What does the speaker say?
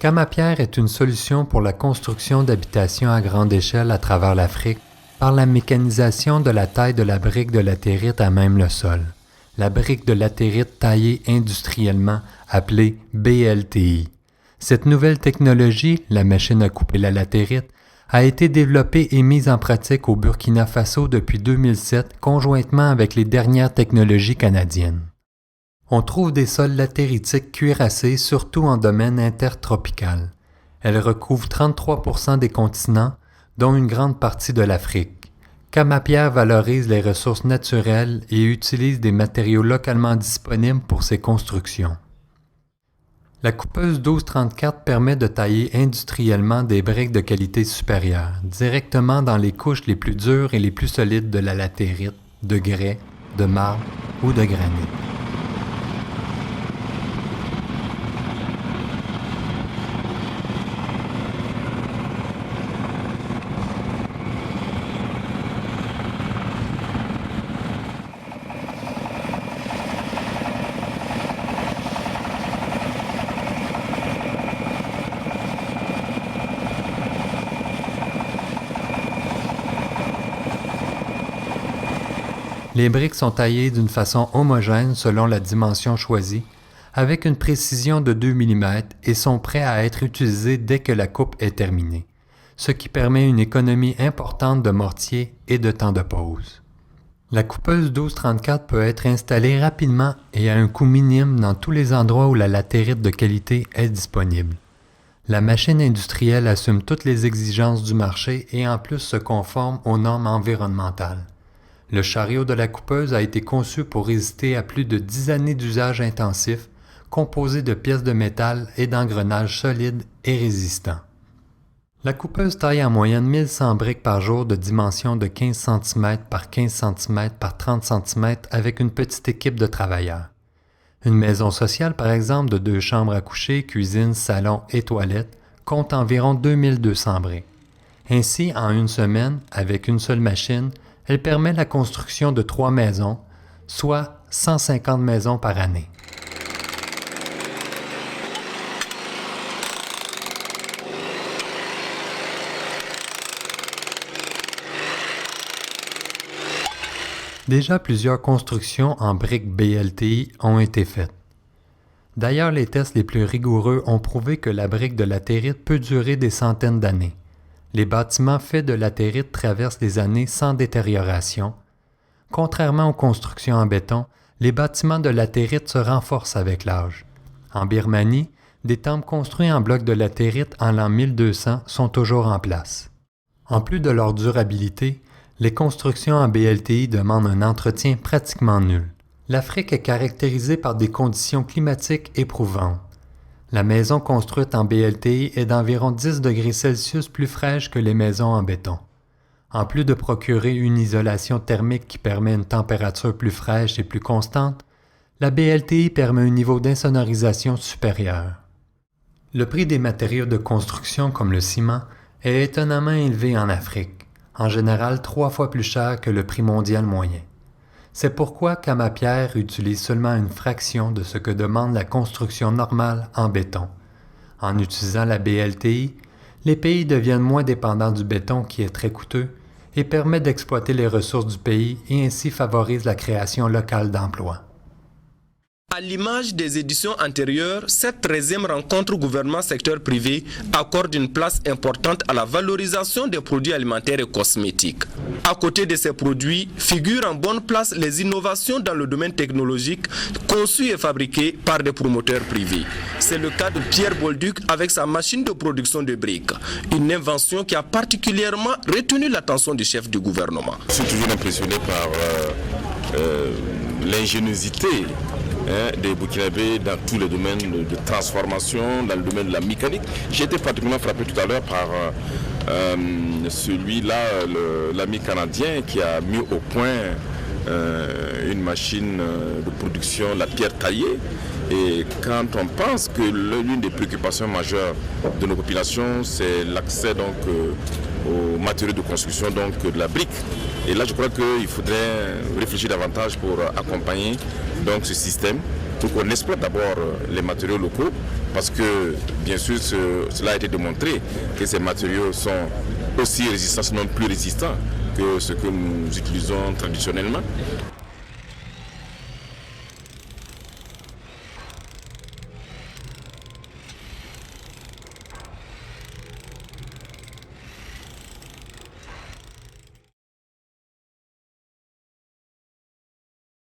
Camapierre est une solution pour la construction d'habitations à grande échelle à travers l'Afrique par la mécanisation de la taille de la brique de latérite à même le sol. La brique de latérite taillée industriellement, appelée BLTI. Cette nouvelle technologie, la machine à couper la latérite, a été développée et mise en pratique au Burkina Faso depuis 2007 conjointement avec les dernières technologies canadiennes. On trouve des sols latéritiques cuirassés surtout en domaine intertropical. Elle recouvre 33% des continents, dont une grande partie de l'Afrique. Camapierre valorise les ressources naturelles et utilise des matériaux localement disponibles pour ses constructions. La coupeuse 1234 permet de tailler industriellement des briques de qualité supérieure, directement dans les couches les plus dures et les plus solides de la latérite, de grès, de marbre ou de granit. Les briques sont taillées d'une façon homogène selon la dimension choisie, avec une précision de 2 mm et sont prêts à être utilisés dès que la coupe est terminée, ce qui permet une économie importante de mortier et de temps de pause. La coupeuse 1234 peut être installée rapidement et à un coût minime dans tous les endroits où la latérite de qualité est disponible. La machine industrielle assume toutes les exigences du marché et en plus se conforme aux normes environnementales. Le chariot de la coupeuse a été conçu pour résister à plus de 10 années d'usage intensif, composé de pièces de métal et d'engrenages solides et résistants. La coupeuse taille en moyenne 1100 briques par jour de dimension de 15 cm par 15 cm par 30 cm avec une petite équipe de travailleurs. Une maison sociale, par exemple, de 2 chambres à coucher, cuisine, salon et toilette, compte environ 2200 briques. Ainsi, en une semaine, avec une seule machine, elle permet la construction de 3 maisons, soit 150 maisons par année. Déjà plusieurs constructions en briques BLTI ont été faites. D'ailleurs, les tests les plus rigoureux ont prouvé que la brique de latérite peut durer des centaines d'années. Les bâtiments faits de latérite traversent les années sans détérioration. Contrairement aux constructions en béton, les bâtiments de latérite se renforcent avec l'âge. En Birmanie, des temples construits en blocs de latérite en l'an 1200 sont toujours en place. En plus de leur durabilité, les constructions en BLTI demandent un entretien pratiquement nul. L'Afrique est caractérisée par des conditions climatiques éprouvantes. La maison construite en BLTI est d'environ 10 degrés Celsius plus fraîche que les maisons en béton. En plus de procurer une isolation thermique qui permet une température plus fraîche et plus constante, la BLTI permet un niveau d'insonorisation supérieur. Le prix des matériaux de construction comme le ciment est étonnamment élevé en Afrique, en général 3 fois plus cher que le prix mondial moyen. C'est pourquoi Camapierre utilise seulement une fraction de ce que demande la construction normale en béton. En utilisant la BLTI, les pays deviennent moins dépendants du béton qui est très coûteux et permet d'exploiter les ressources du pays et ainsi favorise la création locale d'emplois. À l'image des éditions antérieures, cette 13e rencontre gouvernement-secteur privé accorde une place importante à la valorisation des produits alimentaires et cosmétiques. À côté de ces produits, figurent en bonne place les innovations dans le domaine technologique conçues et fabriquées par des promoteurs privés. C'est le cas de Pierre Bolduc avec sa machine de production de briques, une invention qui a particulièrement retenu l'attention du chef du gouvernement. Je suis toujours impressionné par l'ingéniosité des Burkinabés dans tous les domaines de transformation, dans le domaine de la mécanique. J'ai été particulièrement frappé tout à l'heure par celui-là, l'ami canadien qui a mis au point une machine de production, la pierre taillée. Et quand on pense que l'une des préoccupations majeures de nos populations, c'est l'accès donc aux matériaux de construction, donc de la brique. Et là, je crois qu'il faudrait réfléchir davantage pour accompagner donc ce système pour qu'on exploite d'abord les matériaux locaux, parce que bien sûr cela a été démontré que ces matériaux sont aussi résistants, sinon plus résistants que ce que nous utilisons traditionnellement.